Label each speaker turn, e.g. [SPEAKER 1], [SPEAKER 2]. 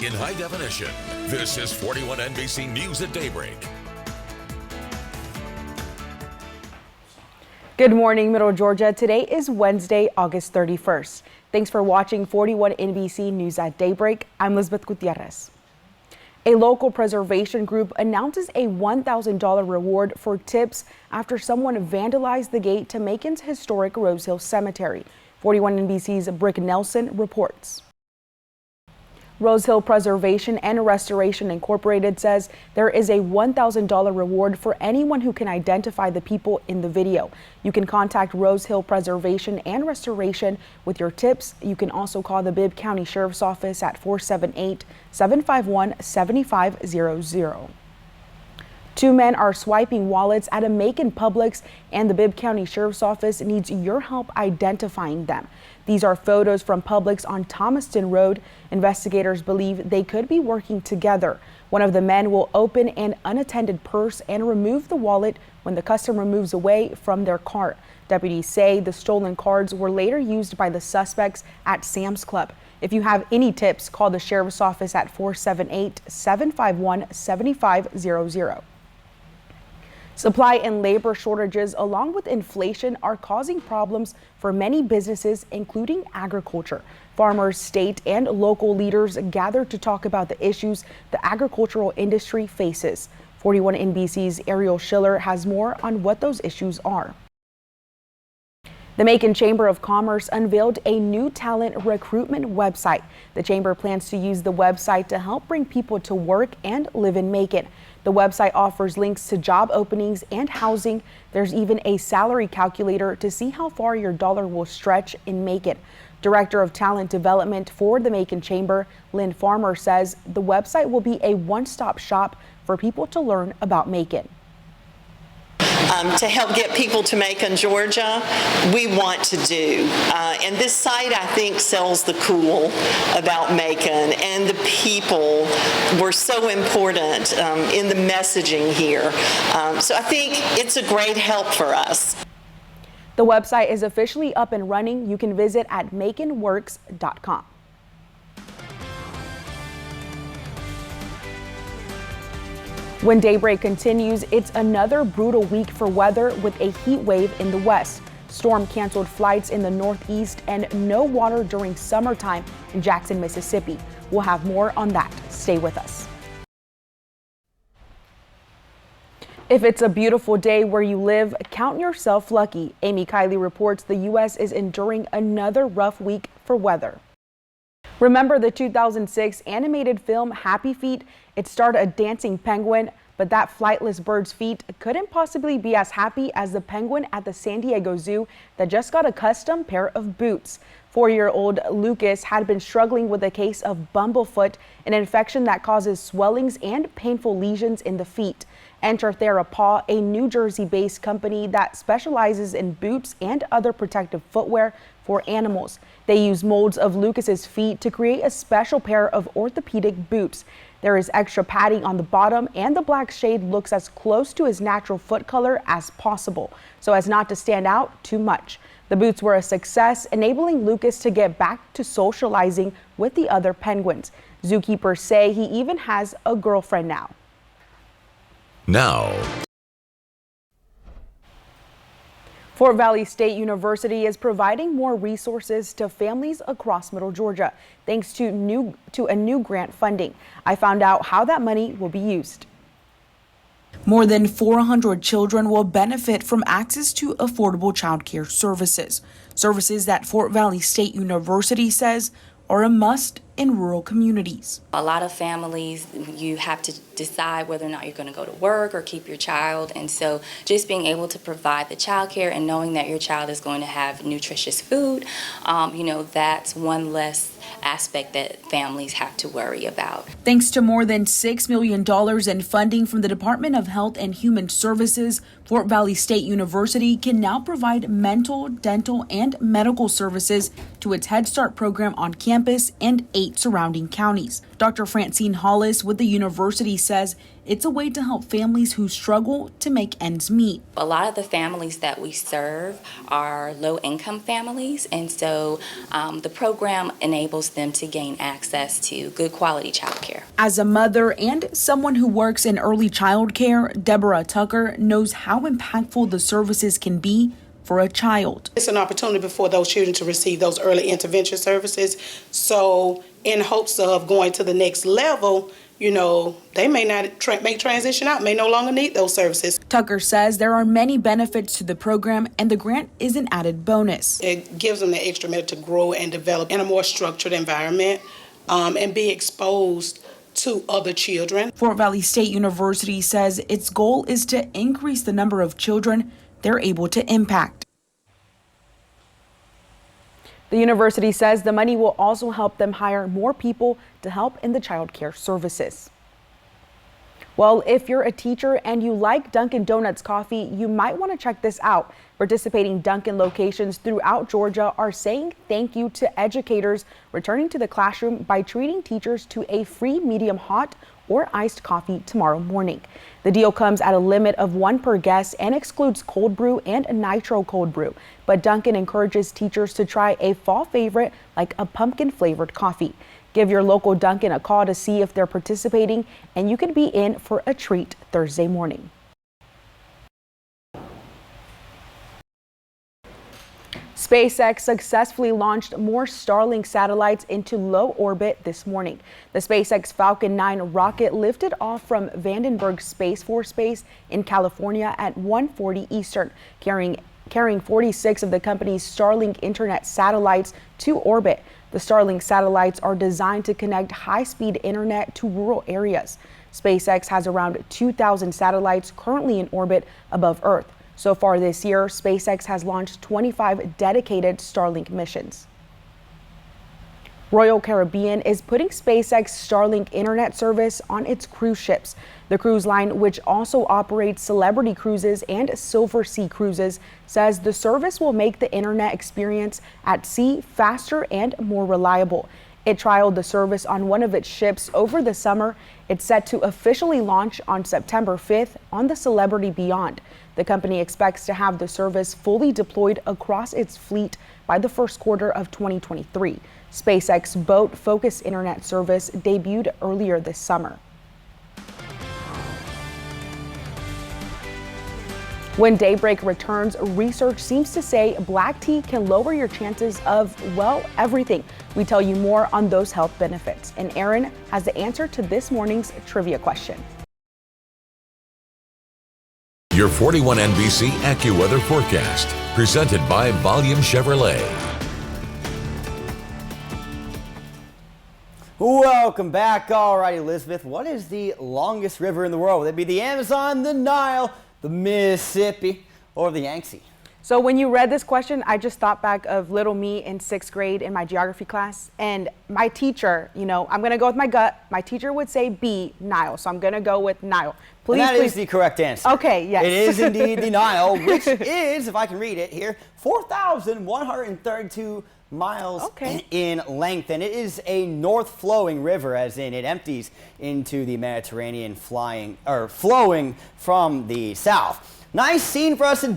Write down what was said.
[SPEAKER 1] in high definition. This is 41 NBC News at Daybreak.
[SPEAKER 2] Good morning, Middle Georgia. Today is Wednesday, August 31st. Thanks for watching 41 NBC News at Daybreak. I'm Elizabeth Gutierrez. A local preservation group announces a $1,000 reward for tips after someone vandalized the gate to Macon's historic Rose Hill Cemetery. 41 NBC's Brick Nelson reports. Rose Hill Preservation and Restoration Incorporated says there is a $1,000 reward for anyone who can identify the people in the video. You can contact Rose Hill Preservation and Restoration with your tips. You can also call the Bibb County Sheriff's Office at 478-751-7500. Two men are swiping wallets at a Macon Publix, and the Bibb County Sheriff's Office needs your help identifying them. These are photos from Publix on Thomaston Road. Investigators believe they could be working together. One of the men will open an unattended purse and remove the wallet when the customer moves away from their cart. Deputies say the stolen cards were later used by the suspects at Sam's Club. If you have any tips, call the Sheriff's Office at 478-751-7500. Supply and labor shortages, along with inflation, are causing problems for many businesses, including agriculture. Farmers, state and local leaders gathered to talk about the issues the agricultural industry faces. 41 NBC's Ariel Schiller has more on what those issues are. The Macon Chamber of Commerce unveiled a new talent recruitment website. The chamber plans to use the website to help bring people to work and live in Macon. The website offers links to job openings and housing. There's even a salary calculator to see how far your dollar will stretch in Macon. Director of Talent Development for the Macon Chamber, Lynn Farmer, says the website will be a one-stop shop for people to learn about Macon.
[SPEAKER 3] To help get people to Macon, Georgia, we want to do. And this site, I think, sells the cool about Macon, and the people were so important in the messaging here. So I think it's a great help for us.
[SPEAKER 2] The website is officially up and running. You can visit at maconworks.com. When Daybreak continues, it's another brutal week for weather with a heat wave in the west. Storm canceled flights in the northeast and no water during summertime in Jackson, Mississippi. We'll have more on that. Stay with us. If it's a beautiful day where you live, count yourself lucky. Amy Kiley reports the U.S. is enduring another rough week for weather. Remember the 2006 animated film Happy Feet? It starred a dancing penguin, but that flightless bird's feet couldn't possibly be as happy as the penguin at the San Diego Zoo that just got a custom pair of boots. 4-year-old Lucas had been struggling with a case of bumblefoot, an infection that causes swellings and painful lesions in the feet. Enter TheraPaw, a New Jersey-based company that specializes in boots and other protective footwear for animals. They use molds of Lucas's feet to create a special pair of orthopedic boots. There is extra padding on the bottom, and the black shade looks as close to his natural foot color as possible, so as not to stand out too much. The boots were a success, enabling Lucas to get back to socializing with the other penguins. Zookeepers say he even has a girlfriend now. Fort Valley State University is providing more resources to families across Middle Georgia, thanks to a new grant funding. I found out how that money will be used. More than 400 children will benefit from access to affordable child care services. Services that Fort Valley State University says are a must in rural communities.
[SPEAKER 4] A lot of families, you have to decide whether or not you're going to go to work or keep your child, and so just being able to provide the child care and knowing that your child is going to have nutritious food, that's one less aspect that families have to worry about.
[SPEAKER 2] Thanks to more than $6 million in funding from the Department of Health and Human Services, Fort Valley State University can now provide mental, dental, and medical services to its Head Start program on campus and 8 8 surrounding counties. Dr. Francine Hollis with the university says it's a way to help families who struggle to make ends meet.
[SPEAKER 4] A lot of the families that we serve are low-income families, and so the program enables them to gain access to good quality childcare.
[SPEAKER 2] As a mother and someone who works in early child care, Deborah Tucker knows how impactful the services can be for a child.
[SPEAKER 5] It's an opportunity for those children to receive those early intervention services. So in hopes of going to the next level, they may not make transition out, may no longer need those services.
[SPEAKER 2] Tucker says there are many benefits to the program and the grant is an added bonus.
[SPEAKER 5] It gives them the extra minute to grow and develop in a more structured environment and be exposed to other children.
[SPEAKER 2] Fort Valley State University says its goal is to increase the number of children they're able to impact. The university says the money will also help them hire more people to help in the child care services. Well, if you're a teacher and you like Dunkin' Donuts coffee, you might want to check this out. Participating Dunkin' locations throughout Georgia are saying thank you to educators returning to the classroom by treating teachers to a free medium hot or iced coffee tomorrow morning. The deal comes at a limit of 1 per guest and excludes cold brew and nitro cold brew. But Dunkin' encourages teachers to try a fall favorite like a pumpkin flavored coffee. Give your local Dunkin' a call to see if they're participating, and you could be in for a treat Thursday morning. SpaceX successfully launched more Starlink satellites into low orbit this morning. The SpaceX Falcon 9 rocket lifted off from Vandenberg Space Force Base in California at 1:40 Eastern, carrying 46 of the company's Starlink internet satellites to orbit. The Starlink satellites are designed to connect high-speed internet to rural areas. SpaceX has around 2,000 satellites currently in orbit above Earth. So far this year, SpaceX has launched 25 dedicated Starlink missions. Royal Caribbean is putting SpaceX Starlink internet service on its cruise ships. The cruise line, which also operates Celebrity Cruises and Silver Sea Cruises, says the service will make the internet experience at sea faster and more reliable. It trialed the service on one of its ships over the summer. It's set to officially launch on September 5th on the Celebrity Beyond. The company expects to have the service fully deployed across its fleet by the first quarter of 2023. SpaceX Boat Focus internet service debuted earlier this summer. When daybreak returns, research seems to say black tea can lower your chances of, well, everything. We tell you more on those health benefits. And Aaron has the answer to this morning's trivia question.
[SPEAKER 1] Your 41 NBC AccuWeather forecast, presented by Volume Chevrolet.
[SPEAKER 6] Welcome back. All right, Elizabeth, what is the longest river in the world? Would it be the Amazon, the Nile, the Mississippi, or the Yangtze?
[SPEAKER 2] So when you read this question, I just thought back of little me in 6th grade in my geography class. And my teacher, I'm going to go with my gut. My teacher would say B, Nile. So I'm going to go with Nile. Please,
[SPEAKER 6] and that is the correct answer.
[SPEAKER 2] Okay, yes.
[SPEAKER 6] It is indeed the Nile, which is, if I can read it here, 4,132 miles in length. And it is a north-flowing river, as in it empties into the Mediterranean flowing from the south. Nice scene for us to